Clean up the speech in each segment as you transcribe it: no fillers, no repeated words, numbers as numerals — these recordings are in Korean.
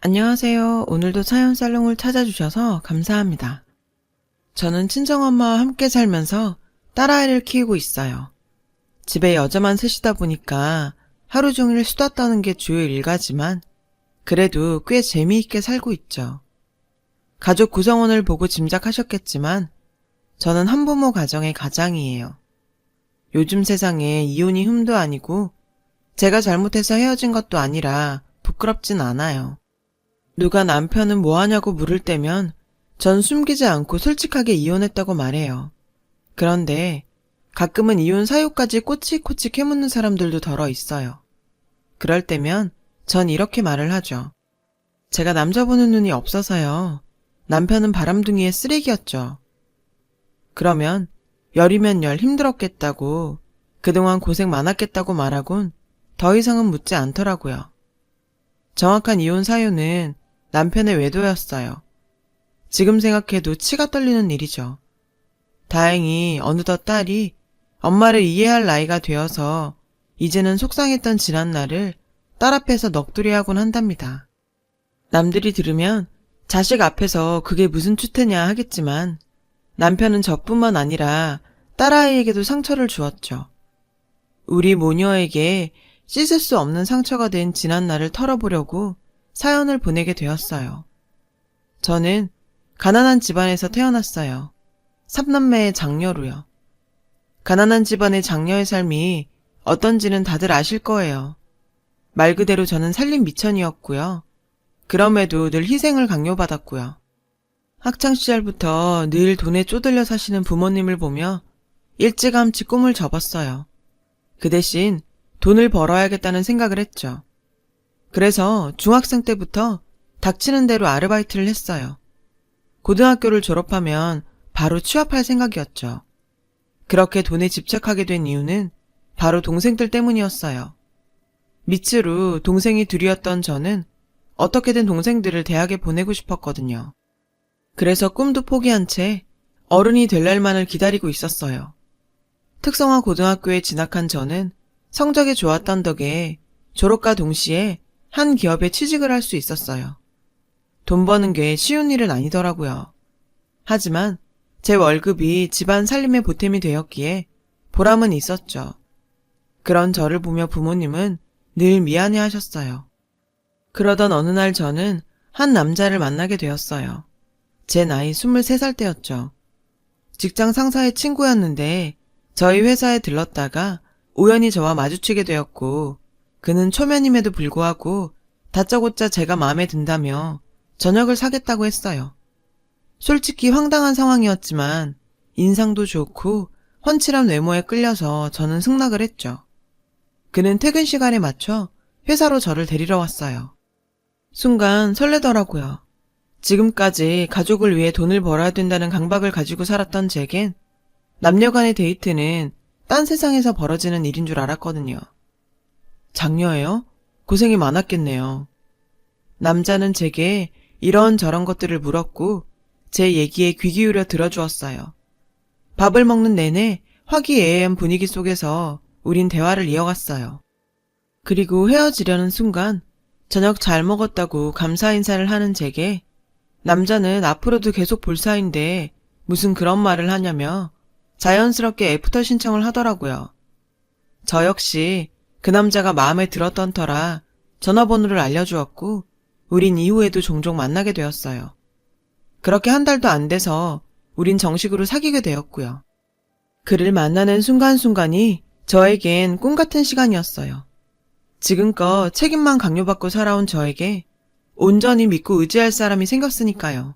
안녕하세요. 오늘도 사연살롱을 찾아주셔서 감사합니다. 저는 친정엄마와 함께 살면서 딸아이를 키우고 있어요. 집에 여자만 셋이다 보니까 하루 종일 수다 떠는 게 주요 일과지만 그래도 꽤 재미있게 살고 있죠. 가족 구성원을 보고 짐작하셨겠지만 저는 한부모 가정의 가장이에요. 요즘 세상에 이혼이 흠도 아니고 제가 잘못해서 헤어진 것도 아니라 부끄럽진 않아요. 누가 남편은 뭐하냐고 물을 때면 전 숨기지 않고 솔직하게 이혼했다고 말해요. 그런데 가끔은 이혼 사유까지 꼬치꼬치 캐묻는 사람들도 덜어 있어요. 그럴 때면 전 이렇게 말을 하죠. 제가 남자 보는 눈이 없어서요. 남편은 바람둥이의 쓰레기였죠. 그러면 열이면 열 힘들었겠다고 그동안 고생 많았겠다고 말하곤 더 이상은 묻지 않더라고요. 정확한 이혼 사유는 남편의 외도였어요. 지금 생각해도 치가 떨리는 일이죠. 다행히 어느덧 딸이 엄마를 이해할 나이가 되어서 이제는 속상했던 지난날을 딸 앞에서 넋두리하곤 한답니다. 남들이 들으면 자식 앞에서 그게 무슨 추태냐 하겠지만 남편은 저뿐만 아니라 딸아이에게도 상처를 주었죠. 우리 모녀에게 씻을 수 없는 상처가 된 지난날을 털어보려고 사연을 보내게 되었어요. 저는 가난한 집안에서 태어났어요. 3남매의 장녀로요. 가난한 집안의 장녀의 삶이 어떤지는 다들 아실 거예요. 말 그대로 저는 살림 미천이었고요. 그럼에도 늘 희생을 강요받았고요. 학창시절부터 늘 돈에 쪼들려 사시는 부모님을 보며 일찌감치 꿈을 접었어요. 그 대신 돈을 벌어야겠다는 생각을 했죠. 그래서 중학생 때부터 닥치는 대로 아르바이트를 했어요. 고등학교를 졸업하면 바로 취업할 생각이었죠. 그렇게 돈에 집착하게 된 이유는 바로 동생들 때문이었어요. 밑으로 동생이 둘이었던 저는 어떻게든 동생들을 대학에 보내고 싶었거든요. 그래서 꿈도 포기한 채 어른이 될 날만을 기다리고 있었어요. 특성화 고등학교에 진학한 저는 성적이 좋았던 덕에 졸업과 동시에 한 기업에 취직을 할 수 있었어요. 돈 버는 게 쉬운 일은 아니더라고요. 하지만 제 월급이 집안 살림의 보탬이 되었기에 보람은 있었죠. 그런 저를 보며 부모님은 늘 미안해 하셨어요. 그러던 어느 날 저는 한 남자를 만나게 되었어요. 제 나이 23살 때였죠. 직장 상사의 친구였는데 저희 회사에 들렀다가 우연히 저와 마주치게 되었고 그는 초면임에도 불구하고 다짜고짜 제가 마음에 든다며 저녁을 사겠다고 했어요. 솔직히 황당한 상황이었지만 인상도 좋고 훤칠한 외모에 끌려서 저는 승낙을 했죠. 그는 퇴근 시간에 맞춰 회사로 저를 데리러 왔어요. 순간 설레더라고요. 지금까지 가족을 위해 돈을 벌어야 된다는 강박을 가지고 살았던 제겐 남녀 간의 데이트는 딴 세상에서 벌어지는 일인 줄 알았거든요. 장녀예요? 고생이 많았겠네요. 남자는 제게 이런저런 것들을 물었고 제 얘기에 귀 기울여 들어주었어요. 밥을 먹는 내내 화기애애한 분위기 속에서 우린 대화를 이어갔어요. 그리고 헤어지려는 순간 저녁 잘 먹었다고 감사 인사를 하는 제게 남자는 앞으로도 계속 볼 사이인데 무슨 그런 말을 하냐며 자연스럽게 애프터 신청을 하더라고요. 저 역시 그 남자가 마음에 들었던 터라 전화번호를 알려주었고 우린 이후에도 종종 만나게 되었어요. 그렇게 한 달도 안 돼서 우린 정식으로 사귀게 되었고요. 그를 만나는 순간순간이 저에겐 꿈 같은 시간이었어요. 지금껏 책임만 강요받고 살아온 저에게 온전히 믿고 의지할 사람이 생겼으니까요.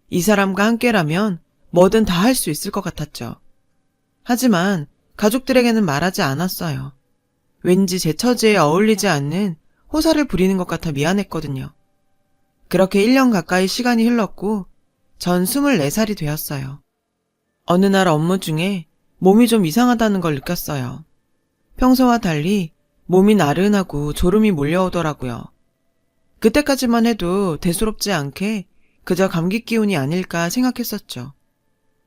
이 사람과 함께라면 뭐든 다 할 수 있을 것 같았죠. 하지만 가족들에게는 말하지 않았어요. 왠지 제 처지에 어울리지 않는 호사를 부리는 것 같아 미안했거든요. 그렇게 1년 가까이 시간이 흘렀고 전 24살이 되었어요. 어느 날 업무 중에 몸이 좀 이상하다는 걸 느꼈어요. 평소와 달리 몸이 나른하고 졸음이 몰려오더라고요. 그때까지만 해도 대수롭지 않게 그저 감기 기운이 아닐까 생각했었죠.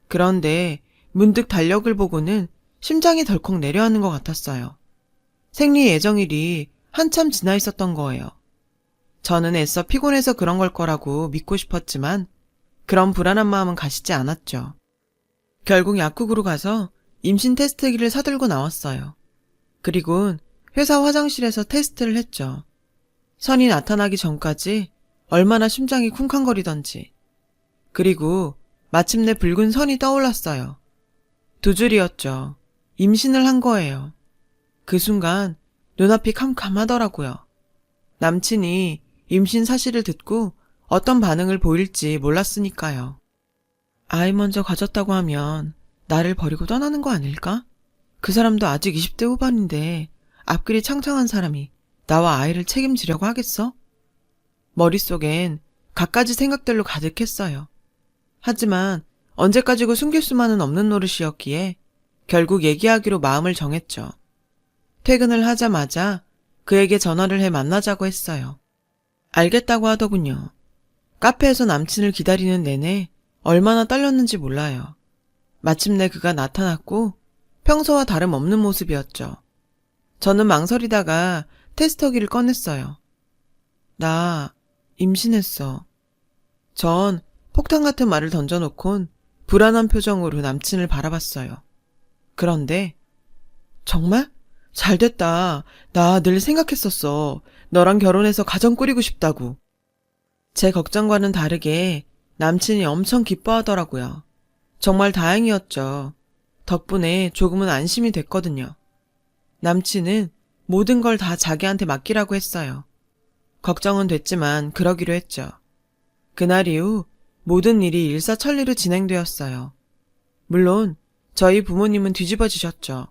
그런데 문득 달력을 보고는 심장이 덜컥 내려앉는 것 같았어요. 생리 예정일이 한참 지나 있었던 거예요. 저는 애써 피곤해서 그런 걸 거라고 믿고 싶었지만 그런 불안한 마음은 가시지 않았죠. 결국 약국으로 가서 임신 테스트기를 사들고 나왔어요. 그리고 회사 화장실에서 테스트를 했죠. 선이 나타나기 전까지 얼마나 심장이 쿵쾅거리던지. 그리고 마침내 붉은 선이 떠올랐어요. 2줄이었죠. 임신을 한 거예요. 그 순간 눈앞이 캄캄하더라고요. 남친이 임신 사실을 듣고 어떤 반응을 보일지 몰랐으니까요. 아이 먼저 가졌다고 하면 나를 버리고 떠나는 거 아닐까? 그 사람도 아직 20대 후반인데 앞길이 창창한 사람이 나와 아이를 책임지려고 하겠어? 머릿속엔 갖가지 생각들로 가득했어요. 하지만 언제까지고 숨길 수만은 없는 노릇이었기에 결국 얘기하기로 마음을 정했죠. 퇴근을 하자마자 그에게 전화를 해 만나자고 했어요. 알겠다고 하더군요. 카페에서 남친을 기다리는 내내 얼마나 떨렸는지 몰라요. 마침내 그가 나타났고 평소와 다름없는 모습이었죠. 저는 망설이다가 테스터기를 꺼냈어요. 나 임신했어. 전 폭탄 같은 말을 던져놓곤 불안한 표정으로 남친을 바라봤어요. 그런데 정말? 잘됐다. 나 늘 생각했었어. 너랑 결혼해서 가정 꾸리고 싶다고. 제 걱정과는 다르게 남친이 엄청 기뻐하더라고요. 정말 다행이었죠. 덕분에 조금은 안심이 됐거든요. 남친은 모든 걸 다 자기한테 맡기라고 했어요. 걱정은 됐지만 그러기로 했죠. 그날 이후 모든 일이 일사천리로 진행되었어요. 물론 저희 부모님은 뒤집어지셨죠.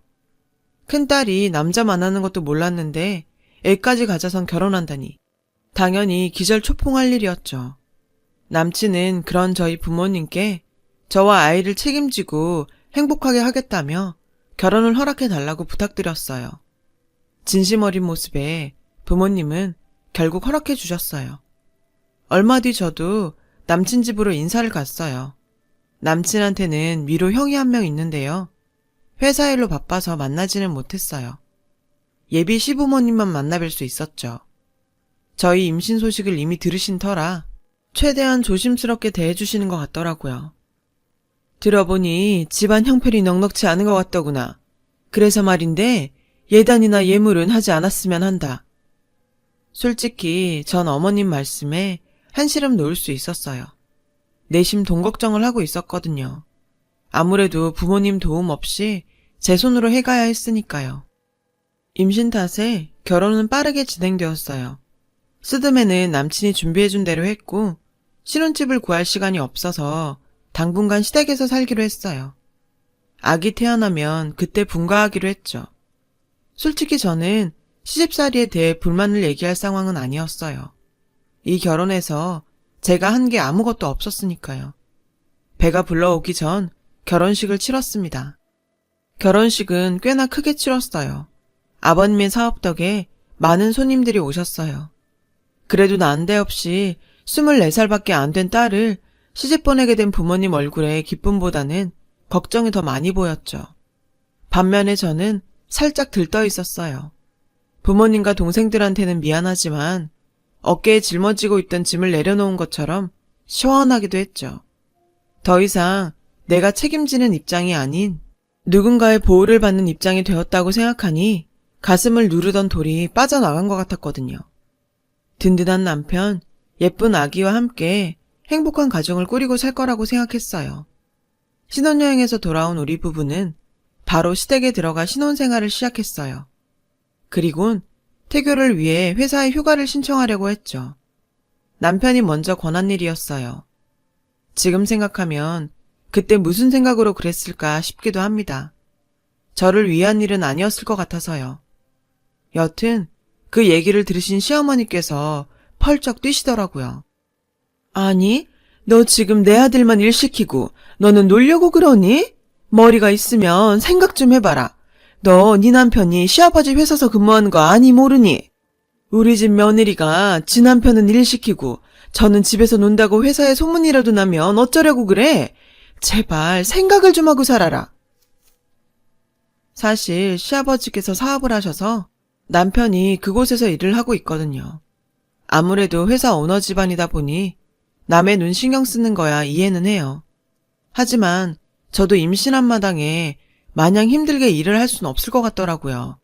큰딸이 남자 만나는 것도 몰랐는데 애까지 가져선 결혼한다니. 당연히 기절초풍할 일이었죠. 남친은 그런 저희 부모님께 저와 아이를 책임지고 행복하게 하겠다며 결혼을 허락해달라고 부탁드렸어요. 진심 어린 모습에 부모님은 결국 허락해 주셨어요. 얼마 뒤 저도 남친 집으로 인사를 갔어요. 남친한테는 위로 형이 한 명 있는데요. 회사 일로 바빠서 만나지는 못했어요. 예비 시부모님만 만나뵐 수 있었죠. 저희 임신 소식을 이미 들으신 터라 최대한 조심스럽게 대해주시는 것 같더라고요. 들어보니 집안 형편이 넉넉치 않은 것 같더구나. 그래서 말인데 예단이나 예물은 하지 않았으면 한다. 솔직히 전 어머님 말씀에 한시름 놓을 수 있었어요. 내심 돈 걱정을 하고 있었거든요. 아무래도 부모님 도움 없이 제 손으로 해가야 했으니까요. 임신 탓에 결혼은 빠르게 진행되었어요. 스드메는 남친이 준비해준 대로 했고 신혼집을 구할 시간이 없어서 당분간 시댁에서 살기로 했어요. 아기 태어나면 그때 분가하기로 했죠. 솔직히 저는 시집살이에 대해 불만을 얘기할 상황은 아니었어요. 이 결혼에서 제가 한 게 아무것도 없었으니까요. 배가 불러오기 전 결혼식을 치렀습니다. 결혼식은 꽤나 크게 치렀어요. 아버님의 사업 덕에 많은 손님들이 오셨어요. 그래도 난데없이 24살밖에 안 된 딸을 시집 보내게 된 부모님 얼굴에 기쁨보다는 걱정이 더 많이 보였죠. 반면에 저는 살짝 들떠 있었어요. 부모님과 동생들한테는 미안하지만 어깨에 짊어지고 있던 짐을 내려놓은 것처럼 시원하기도 했죠. 더 이상 내가 책임지는 입장이 아닌 누군가의 보호를 받는 입장이 되었다고 생각하니 가슴을 누르던 돌이 빠져나간 것 같았거든요. 든든한 남편, 예쁜 아기와 함께 행복한 가정을 꾸리고 살 거라고 생각했어요. 신혼여행에서 돌아온 우리 부부는 바로 시댁에 들어가 신혼생활을 시작했어요. 그리곤 태교를 위해 회사에 휴가를 신청하려고 했죠. 남편이 먼저 권한 일이었어요. 지금 생각하면 그때 무슨 생각으로 그랬을까 싶기도 합니다. 저를 위한 일은 아니었을 것 같아서요. 여튼 그 얘기를 들으신 시어머니께서 펄쩍 뛰시더라고요. 아니, 너 지금 내 아들만 일 시키고 너는 놀려고 그러니? 머리가 있으면 생각 좀 해봐라. 너 네 남편이 시아버지 회사서 근무하는 거 아니 모르니? 우리 집 며느리가 지 남편은 일 시키고 저는 집에서 논다고 회사에 소문이라도 나면 어쩌려고 그래? 제발 생각을 좀 하고 살아라. 사실 시아버지께서 사업을 하셔서 남편이 그곳에서 일을 하고 있거든요. 아무래도 회사 오너 집안이다 보니 남의 눈 신경 쓰는 거야 이해는 해요. 하지만 저도 임신한 마당에 마냥 힘들게 일을 할 수는 없을 것 같더라고요.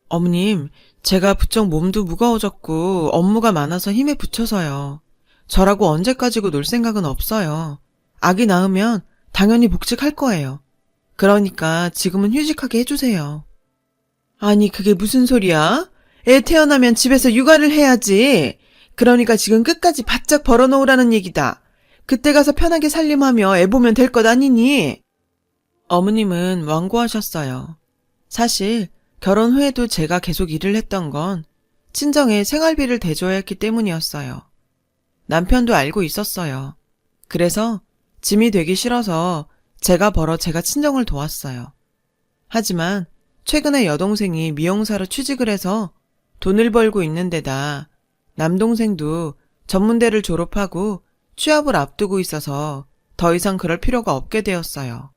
어머님, 제가 부쩍 몸도 무거워졌고 업무가 많아서 힘에 부쳐서요. 저라고 언제까지고 놀 생각은 없어요. 아기 낳으면 당연히 복직할 거예요. 그러니까 지금은 휴직하게 해주세요. 아니, 그게 무슨 소리야? 애 태어나면 집에서 육아를 해야지. 그러니까 지금 끝까지 바짝 벌어놓으라는 얘기다. 그때 가서 편하게 살림하며 애 보면 될 것 아니니? 어머님은 완고하셨어요. 사실 결혼 후에도 제가 계속 일을 했던 건 친정에 생활비를 대줘야 했기 때문이었어요. 남편도 알고 있었어요. 그래서 짐이 되기 싫어서 제가 벌어 제가 친정을 도왔어요. 하지만 최근에 여동생이 미용사로 취직을 해서 돈을 벌고 있는 데다 남동생도 전문대를 졸업하고 취업을 앞두고 있어서 더 이상 그럴 필요가 없게 되었어요.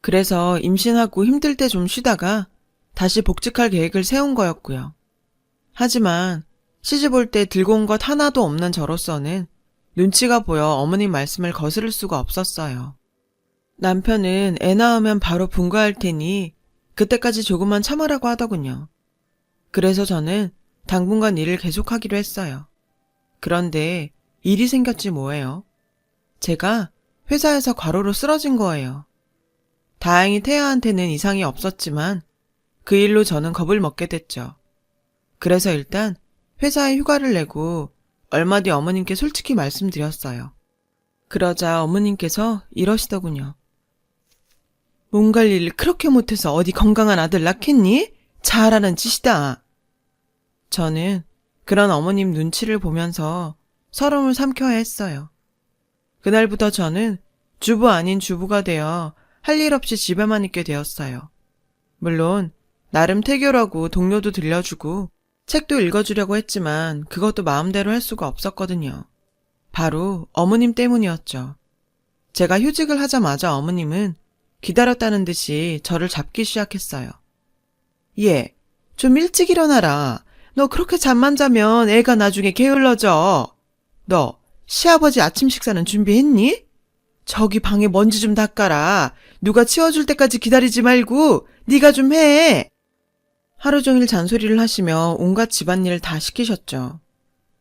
그래서 임신하고 힘들 때 좀 쉬다가 다시 복직할 계획을 세운 거였고요. 하지만 시집 올 때 들고 온 것 하나도 없는 저로서는 눈치가 보여 어머님 말씀을 거스를 수가 없었어요. 남편은 애 낳으면 바로 분가할 테니 그때까지 조금만 참으라고 하더군요. 그래서 저는 당분간 일을 계속하기로 했어요. 그런데 일이 생겼지 뭐예요. 제가 회사에서 과로로 쓰러진 거예요. 다행히 태아한테는 이상이 없었지만 그 일로 저는 겁을 먹게 됐죠. 그래서 일단 회사에 휴가를 내고 얼마 뒤 어머님께 솔직히 말씀드렸어요. 그러자 어머님께서 이러시더군요. 몸 관리를 그렇게 못해서 어디 건강한 아들 낳겠니? 잘하는 짓이다. 저는 그런 어머님 눈치를 보면서 서러움을 삼켜야 했어요. 그날부터 저는 주부 아닌 주부가 되어 할 일 없이 집에만 있게 되었어요. 물론 나름 태교라고 동료도 들려주고 책도 읽어주려고 했지만 그것도 마음대로 할 수가 없었거든요. 바로 어머님 때문이었죠. 제가 휴직을 하자마자 어머님은 기다렸다는 듯이 저를 잡기 시작했어요. 얘, 좀 일찍 일어나라. 너 그렇게 잠만 자면 애가 나중에 게을러져. 너 시아버지 아침 식사는 준비했니? 저기 방에 먼지 좀 닦아라. 누가 치워줄 때까지 기다리지 말고 네가 좀 해. 하루 종일 잔소리를 하시며 온갖 집안일을 다 시키셨죠.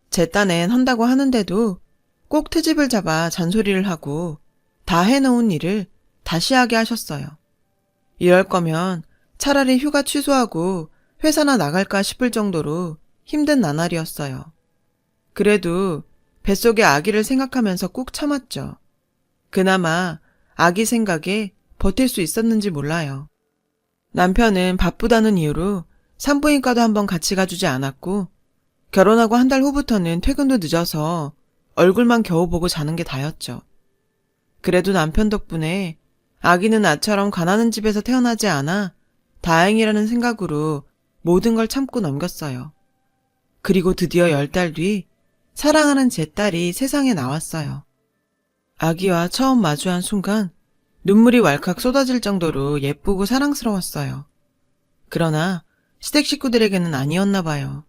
제 딴엔 한다고 하는데도 꼭 트집을 잡아 잔소리를 하고 다 해놓은 일을 다시 하게 하셨어요. 이럴 거면 차라리 휴가 취소하고 회사나 나갈까 싶을 정도로 힘든 나날이었어요. 그래도 뱃속의 아기를 생각하면서 꾹 참았죠. 그나마 아기 생각에 버틸 수 있었는지 몰라요. 남편은 바쁘다는 이유로 산부인과도 한번 같이 가주지 않았고 결혼하고 한 달 후부터는 퇴근도 늦어서 얼굴만 겨우 보고 자는 게 다였죠. 그래도 남편 덕분에 아기는 나처럼 가난한 집에서 태어나지 않아 다행이라는 생각으로 모든 걸 참고 넘겼어요. 그리고 드디어 10달 뒤 사랑하는 제 딸이 세상에 나왔어요. 아기와 처음 마주한 순간 눈물이 왈칵 쏟아질 정도로 예쁘고 사랑스러웠어요. 그러나 시댁 식구들에게는 아니었나 봐요.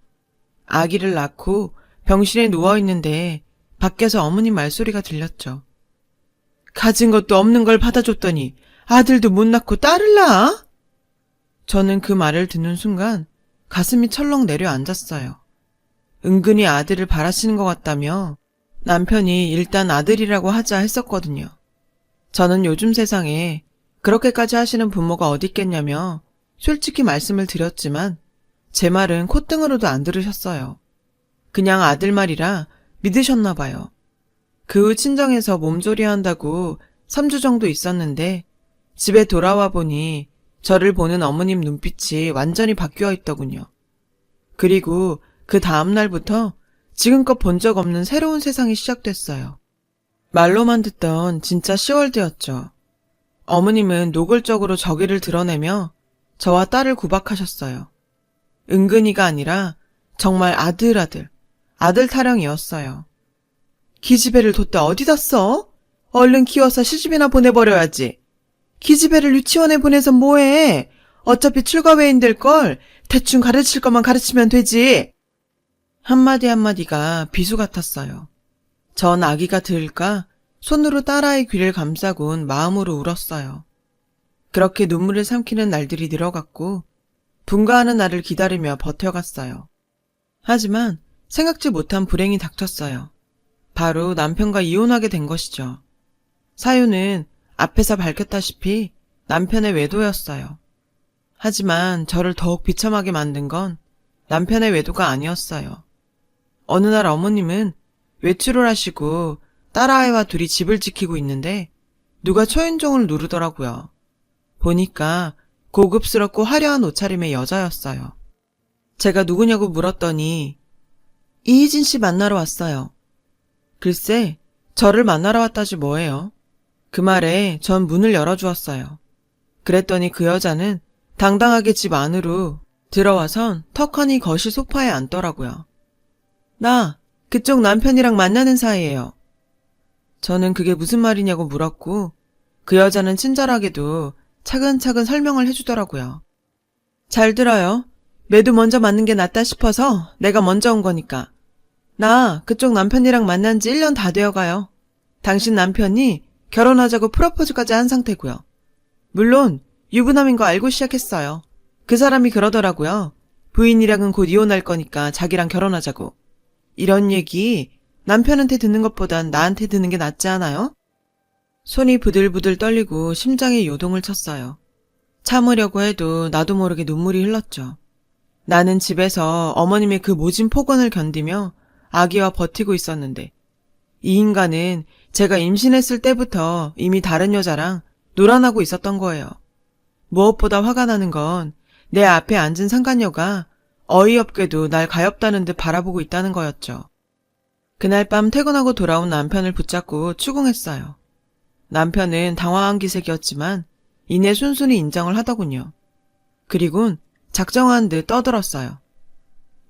아기를 낳고 병실에 누워있는데 밖에서 어머님 말소리가 들렸죠. 가진 것도 없는 걸 받아줬더니 아들도 못 낳고 딸을 낳아? 저는 그 말을 듣는 순간 가슴이 철렁 내려앉았어요. 은근히 아들을 바라시는 것 같다며 남편이 일단 아들이라고 하자 했었거든요. 저는 요즘 세상에 그렇게까지 하시는 부모가 어디 있겠냐며 솔직히 말씀을 드렸지만 제 말은 콧등으로도 안 들으셨어요. 그냥 아들 말이라 믿으셨나 봐요. 그 후 친정에서 몸조리 한다고 3주 정도 있었는데 집에 돌아와 보니 저를 보는 어머님 눈빛이 완전히 바뀌어 있더군요. 그리고 그 다음 날부터 지금껏 본 적 없는 새로운 세상이 시작됐어요. 말로만 듣던 진짜 시월드였죠. 어머님은 노골적으로 저기를 드러내며 저와 딸을 구박하셨어요. 은근히가 아니라 정말 아들 타령이었어요. 기집애를 뒀다 어디다 써? 얼른 키워서 시집이나 보내버려야지. 기집애를 유치원에 보내서 뭐해? 어차피 출가외인 될걸 대충 가르칠 것만 가르치면 되지. 한마디 한마디가 비수 같았어요. 전 아기가 들을까 손으로 딸아이 귀를 감싸곤 마음으로 울었어요. 그렇게 눈물을 삼키는 날들이 늘어갔고 분가하는 날을 기다리며 버텨갔어요. 하지만 생각지 못한 불행이 닥쳤어요. 바로 남편과 이혼하게 된 것이죠. 사유는 앞에서 밝혔다시피 남편의 외도였어요. 하지만 저를 더욱 비참하게 만든 건 남편의 외도가 아니었어요. 어느 날 어머님은 외출을 하시고 딸아이와 둘이 집을 지키고 있는데 누가 초인종을 누르더라고요. 보니까 고급스럽고 화려한 옷차림의 여자였어요. 제가 누구냐고 물었더니 이희진 씨 만나러 왔어요. 글쎄, 저를 만나러 왔다지 뭐예요. 그 말에 전 문을 열어주었어요. 그랬더니 그 여자는 당당하게 집 안으로 들어와선 턱하니 거실 소파에 앉더라고요. 나 그쪽 남편이랑 만나는 사이예요. 저는 그게 무슨 말이냐고 물었고 그 여자는 친절하게도 차근차근 설명을 해주더라고요. 잘 들어요. 매도 먼저 맞는 게 낫다 싶어서 내가 먼저 온 거니까. 나 그쪽 남편이랑 만난 지 1년 다 되어가요. 당신 남편이 결혼하자고 프로포즈까지 한 상태고요. 물론 유부남인 거 알고 시작했어요. 그 사람이 그러더라고요. 부인이랑은 곧 이혼할 거니까 자기랑 결혼하자고. 이런 얘기 남편한테 듣는 것보단 나한테 듣는 게 낫지 않아요? 손이 부들부들 떨리고 심장에 요동을 쳤어요. 참으려고 해도 나도 모르게 눈물이 흘렀죠. 나는 집에서 어머님의 그 모진 폭언을 견디며 아기와 버티고 있었는데 이 인간은 제가 임신했을 때부터 이미 다른 여자랑 놀아나고 있었던 거예요. 무엇보다 화가 나는 건 내 앞에 앉은 상간녀가 어이없게도 날 가엾다는 듯 바라보고 있다는 거였죠. 그날 밤 퇴근하고 돌아온 남편을 붙잡고 추궁했어요. 남편은 당황한 기색이었지만 이내 순순히 인정을 하더군요. 그리곤 작정한 듯 떠들었어요.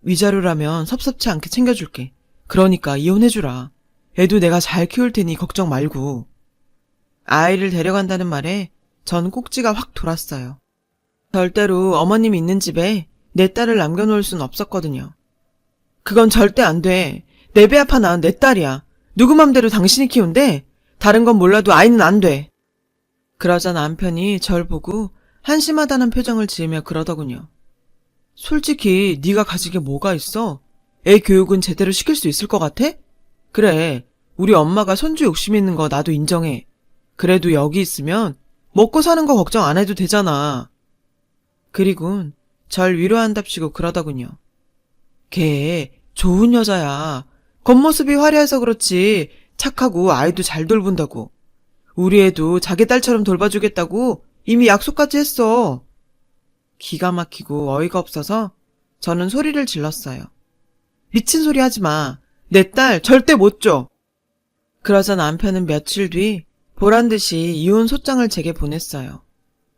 위자료라면 섭섭치 않게 챙겨줄게. 그러니까 이혼해주라. 애도 내가 잘 키울 테니 걱정 말고. 아이를 데려간다는 말에 전 꼭지가 확 돌았어요. 절대로 어머님 있는 집에 내 딸을 남겨놓을 순 없었거든요. 그건 절대 안 돼. 내 배 아파 낳은 내 딸이야. 누구 맘대로 당신이 키운대? 다른 건 몰라도 아이는 안 돼. 그러자 남편이 절 보고 한심하다는 표정을 지으며 그러더군요. 솔직히 네가 가진 게 뭐가 있어? 애 교육은 제대로 시킬 수 있을 것 같아? 그래, 우리 엄마가 손주 욕심 있는 거 나도 인정해. 그래도 여기 있으면 먹고 사는 거 걱정 안 해도 되잖아. 그리곤 절 위로한답시고 그러더군요. 걔 좋은 여자야. 겉모습이 화려해서 그렇지 착하고 아이도 잘 돌본다고. 우리 애도 자기 딸처럼 돌봐주겠다고 이미 약속까지 했어. 기가 막히고 어이가 없어서 저는 소리를 질렀어요. 미친 소리 하지 마. 내 딸 절대 못 줘. 그러자 남편은 며칠 뒤 보란듯이 이혼 소장을 제게 보냈어요.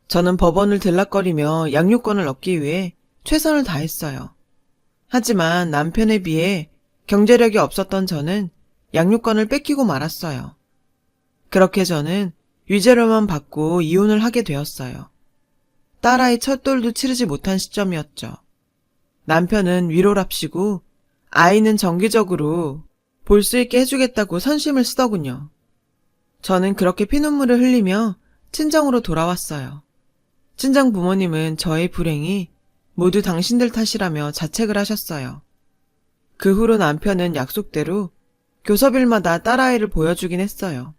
저는 법원을 들락거리며 양육권을 얻기 위해 최선을 다했어요. 하지만 남편에 비해 경제력이 없었던 저는 양육권을 뺏기고 말았어요. 그렇게 저는 위자료만 받고 이혼을 하게 되었어요. 딸아이 첫 돌도 치르지 못한 시점이었죠. 남편은 위로랍시고 아이는 정기적으로 볼 수 있게 해주겠다고 선심을 쓰더군요. 저는 그렇게 피눈물을 흘리며 친정으로 돌아왔어요. 친정 부모님은 저의 불행이 모두 당신들 탓이라며 자책을 하셨어요. 그 후로 남편은 약속대로 교섭일마다 딸아이를 보여주긴 했어요.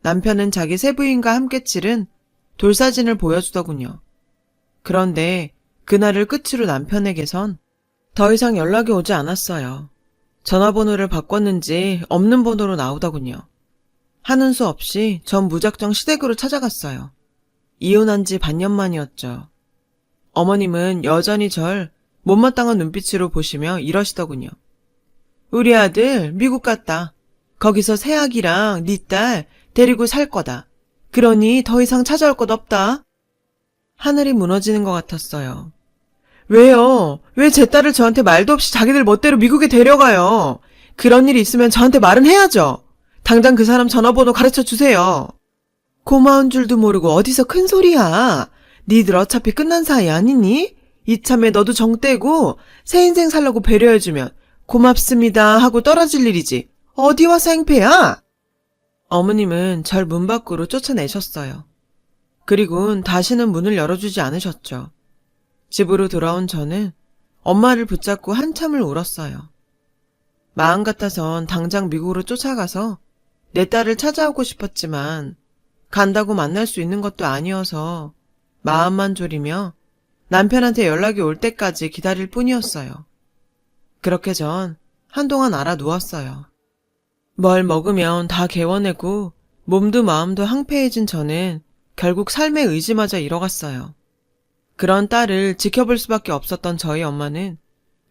남편은 자기 새 부인과 함께 치른 돌사진을 보여주더군요. 그런데 그날을 끝으로 남편에게선 더 이상 연락이 오지 않았어요. 전화번호를 바꿨는지 없는 번호로 나오더군요. 하는 수 없이 전 무작정 시댁으로 찾아갔어요. 이혼한 지 반년 만이었죠. 어머님은 여전히 절 못마땅한 눈빛으로 보시며 이러시더군요. 우리 아들 미국 갔다. 거기서 새아기랑 네 딸 데리고 살 거다. 그러니 더 이상 찾아올 것 없다. 하늘이 무너지는 것 같았어요. 왜요? 왜 제 딸을 저한테 말도 없이 자기들 멋대로 미국에 데려가요? 그런 일이 있으면 저한테 말은 해야죠. 당장 그 사람 전화번호 가르쳐 주세요. 고마운 줄도 모르고 어디서 큰 소리야. 니들 어차피 끝난 사이 아니니? 이참에 너도 정 떼고 새 인생 살라고 배려해주면 고맙습니다 하고 떨어질 일이지. 어디 와서 행패야? 어머님은 절 문 밖으로 쫓아내셨어요. 그리고는 다시는 문을 열어주지 않으셨죠. 집으로 돌아온 저는 엄마를 붙잡고 한참을 울었어요. 마음 같아선 당장 미국으로 쫓아가서 내 딸을 찾아오고 싶었지만 간다고 만날 수 있는 것도 아니어서 마음만 졸이며 남편한테 연락이 올 때까지 기다릴 뿐이었어요. 그렇게 전 한동안 알아 누웠어요. 뭘 먹으면 다 개워내고 몸도 마음도 황폐해진 저는 결국 삶의 의지마저 잃어갔어요. 그런 딸을 지켜볼 수밖에 없었던 저희 엄마는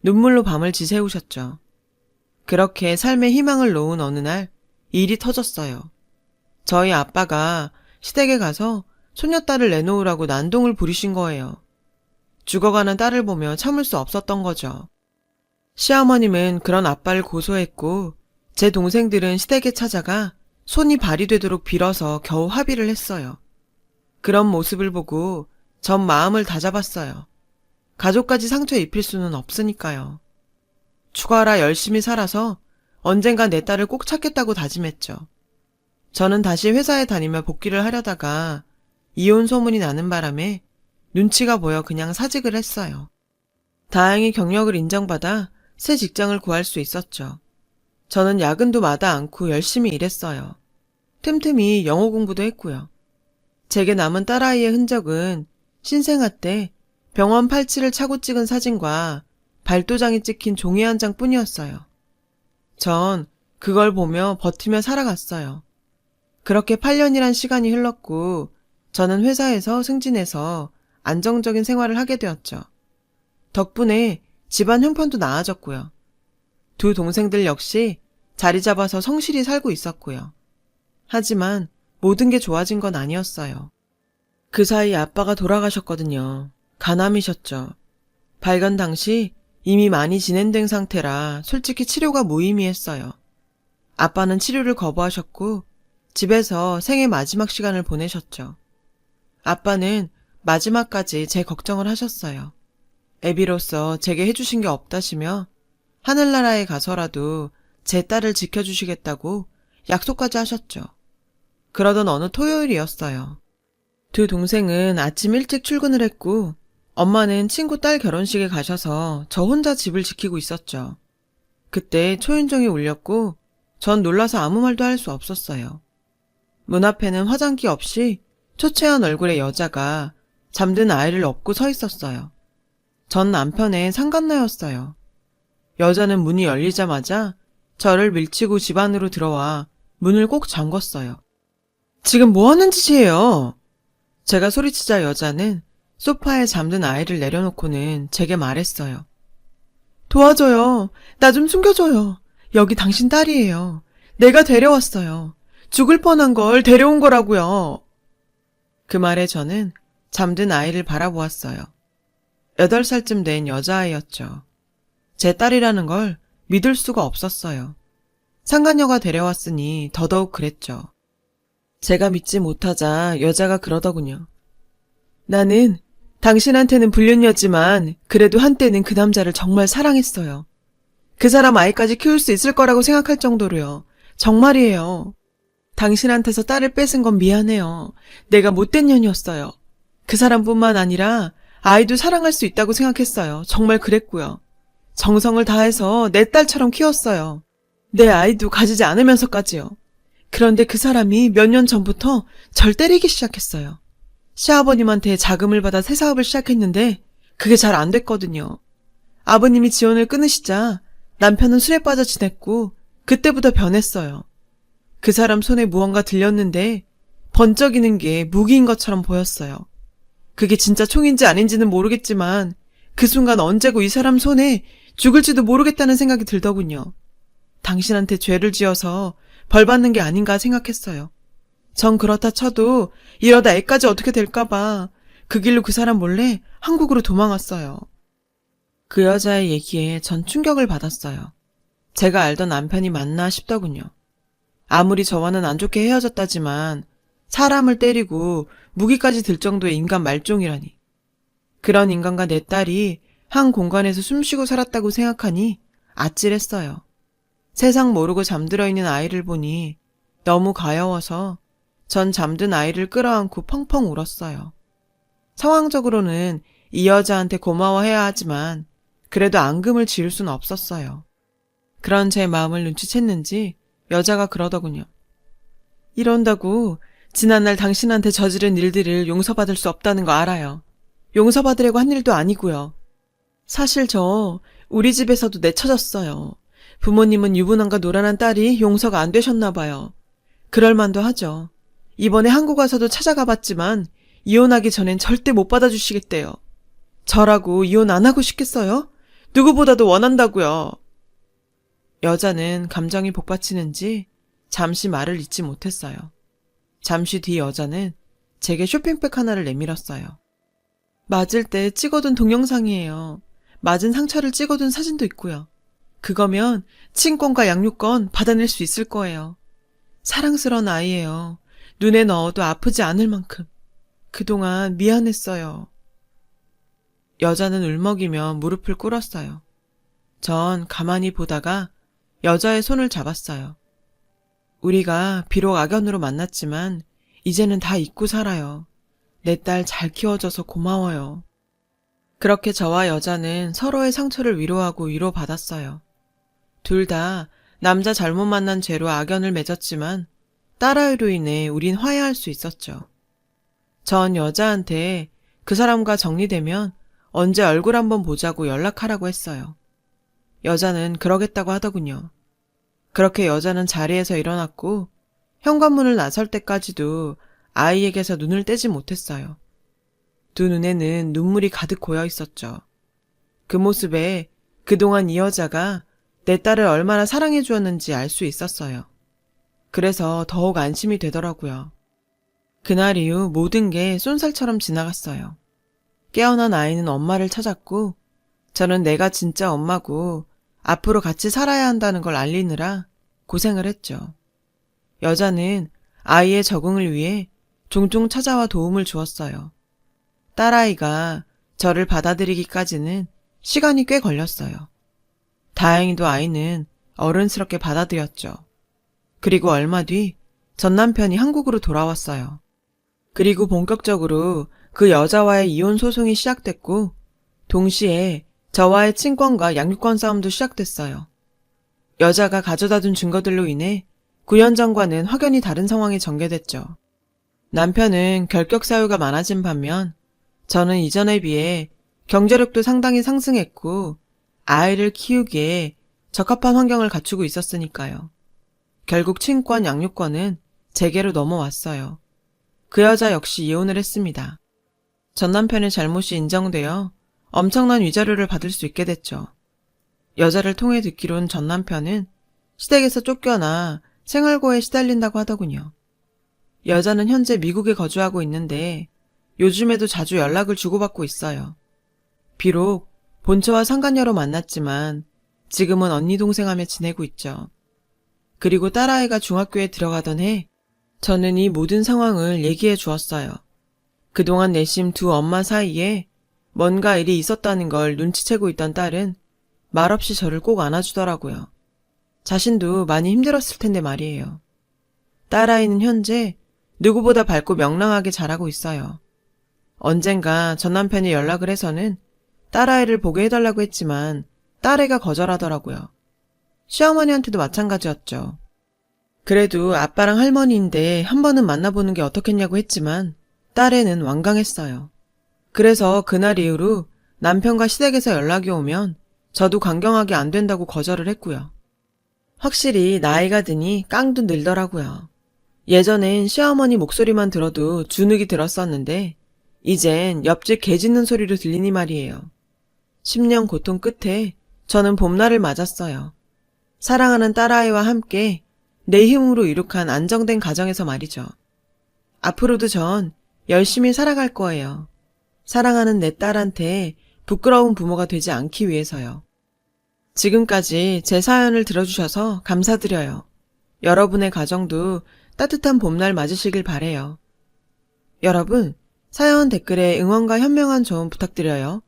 눈물로 밤을 지새우셨죠. 그렇게 삶의 희망을 놓은 어느 날 일이 터졌어요. 저희 아빠가 시댁에 가서 손녀딸을 내놓으라고 난동을 부리신 거예요. 죽어가는 딸을 보며 참을 수 없었던 거죠. 시어머님은 그런 아빠를 고소했고 제 동생들은 시댁에 찾아가 손이 발이 되도록 빌어서 겨우 합의를 했어요. 그런 모습을 보고 전 마음을 다잡았어요. 가족까지 상처 입힐 수는 없으니까요. 죽어라 열심히 살아서 언젠가 내 딸을 꼭 찾겠다고 다짐했죠. 저는 다시 회사에 다니며 복귀를 하려다가 이혼 소문이 나는 바람에 눈치가 보여 그냥 사직을 했어요. 다행히 경력을 인정받아 새 직장을 구할 수 있었죠. 저는 야근도 마다 않고 열심히 일했어요. 틈틈이 영어 공부도 했고요. 제게 남은 딸아이의 흔적은 신생아 때 병원 팔찌를 차고 찍은 사진과 발도장이 찍힌 종이 한 장뿐이었어요. 전 그걸 보며 버티며 살아갔어요. 그렇게 8년이란 시간이 흘렀고 저는 회사에서 승진해서 안정적인 생활을 하게 되었죠. 덕분에 집안 형편도 나아졌고요. 두 동생들 역시 자리 잡아서 성실히 살고 있었고요. 하지만 모든 게 좋아진 건 아니었어요. 그 사이 아빠가 돌아가셨거든요. 간암이셨죠. 발견 당시 이미 많이 진행된 상태라 솔직히 치료가 무의미했어요. 아빠는 치료를 거부하셨고 집에서 생애 마지막 시간을 보내셨죠. 아빠는 마지막까지 제 걱정을 하셨어요. 애비로서 제게 해주신 게 없다시며 하늘나라에 가서라도 제 딸을 지켜주시겠다고 약속까지 하셨죠. 그러던 어느 토요일이었어요. 두 동생은 아침 일찍 출근을 했고 엄마는 친구 딸 결혼식에 가셔서 저 혼자 집을 지키고 있었죠. 그때 초인종이 울렸고 전 놀라서 아무 말도 할 수 없었어요. 문 앞에는 화장기 없이 초췌한 얼굴의 여자가 잠든 아이를 업고 서 있었어요. 전 남편의 상간나였어요. 여자는 문이 열리자마자 저를 밀치고 집 안으로 들어와 문을 꼭 잠궜어요. 지금 뭐 하는 짓이에요? 제가 소리치자 여자는 소파에 잠든 아이를 내려놓고는 제게 말했어요. 도와줘요. 나 좀 숨겨줘요. 여기 당신 딸이에요. 내가 데려왔어요. 죽을 뻔한 걸 데려온 거라고요. 그 말에 저는 잠든 아이를 바라보았어요. 8살쯤 된 여자아이였죠. 제 딸이라는 걸 믿을 수가 없었어요. 상간녀가 데려왔으니 더더욱 그랬죠. 제가 믿지 못하자 여자가 그러더군요. 나는 당신한테는 불륜녀지만 그래도 한때는 그 남자를 정말 사랑했어요. 그 사람 아이까지 키울 수 있을 거라고 생각할 정도로요. 정말이에요. 당신한테서 딸을 뺏은 건 미안해요. 내가 못된 년이었어요. 그 사람뿐만 아니라 아이도 사랑할 수 있다고 생각했어요. 정말 그랬고요. 정성을 다해서 내 딸처럼 키웠어요. 내 아이도 가지지 않으면서까지요. 그런데 그 사람이 몇 년 전부터 절 때리기 시작했어요. 시아버님한테 자금을 받아 새 사업을 시작했는데 그게 잘 안 됐거든요. 아버님이 지원을 끊으시자 남편은 술에 빠져 지냈고 그때부터 변했어요. 그 사람 손에 무언가 들렸는데 번쩍이는 게 무기인 것처럼 보였어요. 그게 진짜 총인지 아닌지는 모르겠지만 그 순간 언제고 이 사람 손에 죽을지도 모르겠다는 생각이 들더군요. 당신한테 죄를 지어서 벌 받는 게 아닌가 생각했어요. 전 그렇다 쳐도 이러다 애까지 어떻게 될까봐 그 길로 그 사람 몰래 한국으로 도망왔어요. 그 여자의 얘기에 전 충격을 받았어요. 제가 알던 남편이 맞나 싶더군요. 아무리 저와는 안 좋게 헤어졌다지만 사람을 때리고 무기까지 들 정도의 인간 말종이라니. 그런 인간과 내 딸이 한 공간에서 숨쉬고 살았다고 생각하니 아찔했어요. 세상 모르고 잠들어 있는 아이를 보니 너무 가여워서 전 잠든 아이를 끌어안고 펑펑 울었어요. 상황적으로는 이 여자한테 고마워해야 하지만 그래도 앙금을 지을 수는 없었어요. 그런 제 마음을 눈치챘는지 여자가 그러더군요. 이런다고 지난날 당신한테 저지른 일들을 용서받을 수 없다는 거 알아요. 용서받으려고 한 일도 아니고요. 사실 저 우리 집에서도 내쳐졌어요. 부모님은 유부남과 노란한 딸이 용서가 안 되셨나 봐요. 그럴 만도 하죠. 이번에 한국 와서도 찾아가 봤지만 이혼하기 전엔 절대 못 받아주시겠대요. 저라고 이혼 안 하고 싶겠어요? 누구보다도 원한다고요. 여자는 감정이 복받치는지 잠시 말을 잇지 못했어요. 잠시 뒤 여자는 제게 쇼핑백 하나를 내밀었어요. 맞을 때 찍어둔 동영상이에요. 맞은 상처를 찍어둔 사진도 있고요. 그거면 친권과 양육권 받아낼 수 있을 거예요. 사랑스러운 아이예요. 눈에 넣어도 아프지 않을 만큼. 그동안 미안했어요. 여자는 울먹이며 무릎을 꿇었어요. 전 가만히 보다가 여자의 손을 잡았어요. 우리가 비록 악연으로 만났지만 이제는 다 잊고 살아요. 내 딸 잘 키워줘서 고마워요. 그렇게 저와 여자는 서로의 상처를 위로하고 위로받았어요. 둘 다 남자 잘못 만난 죄로 악연을 맺었지만 딸아이로 인해 우린 화해할 수 있었죠. 전 여자한테 그 사람과 정리되면 언제 얼굴 한번 보자고 연락하라고 했어요. 여자는 그러겠다고 하더군요. 그렇게 여자는 자리에서 일어났고 현관문을 나설 때까지도 아이에게서 눈을 떼지 못했어요. 두 눈에는 눈물이 가득 고여 있었죠. 그 모습에 그동안 이 여자가 내 딸을 얼마나 사랑해 주었는지 알 수 있었어요. 그래서 더욱 안심이 되더라고요. 그날 이후 모든 게 쏜살처럼 지나갔어요. 깨어난 아이는 엄마를 찾았고 저는 내가 진짜 엄마고 앞으로 같이 살아야 한다는 걸 알리느라 고생을 했죠. 여자는 아이의 적응을 위해 종종 찾아와 도움을 주었어요. 딸아이가 저를 받아들이기까지는 시간이 꽤 걸렸어요. 다행히도 아이는 어른스럽게 받아들였죠. 그리고 얼마 뒤 전 남편이 한국으로 돌아왔어요. 그리고 본격적으로 그 여자와의 이혼 소송이 시작됐고 동시에 저와의 친권과 양육권 싸움도 시작됐어요. 여자가 가져다 둔 증거들로 인해 구현전과는 확연히 다른 상황이 전개됐죠. 남편은 결격 사유가 많아진 반면 저는 이전에 비해 경제력도 상당히 상승했고 아이를 키우기에 적합한 환경을 갖추고 있었으니까요. 결국 친권, 양육권은 제게로 넘어왔어요. 그 여자 역시 이혼을 했습니다. 전 남편의 잘못이 인정되어 엄청난 위자료를 받을 수 있게 됐죠. 여자를 통해 듣기론 전 남편은 시댁에서 쫓겨나 생활고에 시달린다고 하더군요. 여자는 현재 미국에 거주하고 있는데 요즘에도 자주 연락을 주고받고 있어요. 비록 본처와 상간녀로 만났지만 지금은 언니 동생하며 지내고 있죠. 그리고 딸아이가 중학교에 들어가던 해 저는 이 모든 상황을 얘기해 주었어요. 그동안 내심 두 엄마 사이에 뭔가 일이 있었다는 걸 눈치채고 있던 딸은 말없이 저를 꼭 안아주더라고요. 자신도 많이 힘들었을 텐데 말이에요. 딸아이는 현재 누구보다 밝고 명랑하게 자라고 있어요. 언젠가 전 남편이 연락을 해서는 딸아이를 보게 해달라고 했지만 딸애가 거절하더라고요. 시어머니한테도 마찬가지였죠. 그래도 아빠랑 할머니인데 한 번은 만나보는 게 어떻겠냐고 했지만 딸애는 완강했어요. 그래서 그날 이후로 남편과 시댁에서 연락이 오면 저도 강경하게 안 된다고 거절을 했고요. 확실히 나이가 드니 깡도 늘더라고요. 예전엔 시어머니 목소리만 들어도 주눅이 들었었는데 이젠 옆집 개 짖는 소리로 들리니 말이에요. 10년 고통 끝에 저는 봄날을 맞았어요. 사랑하는 딸아이와 함께 내 힘으로 이룩한 안정된 가정에서 말이죠. 앞으로도 전 열심히 살아갈 거예요. 사랑하는 내 딸한테 부끄러운 부모가 되지 않기 위해서요. 지금까지 제 사연을 들어주셔서 감사드려요. 여러분의 가정도 따뜻한 봄날 맞으시길 바래요. 여러분, 사연 댓글에 응원과 현명한 조언 부탁드려요.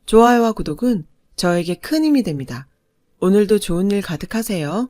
좋아요와 구독은 저에게 큰 힘이 됩니다. 오늘도 좋은 일 가득하세요.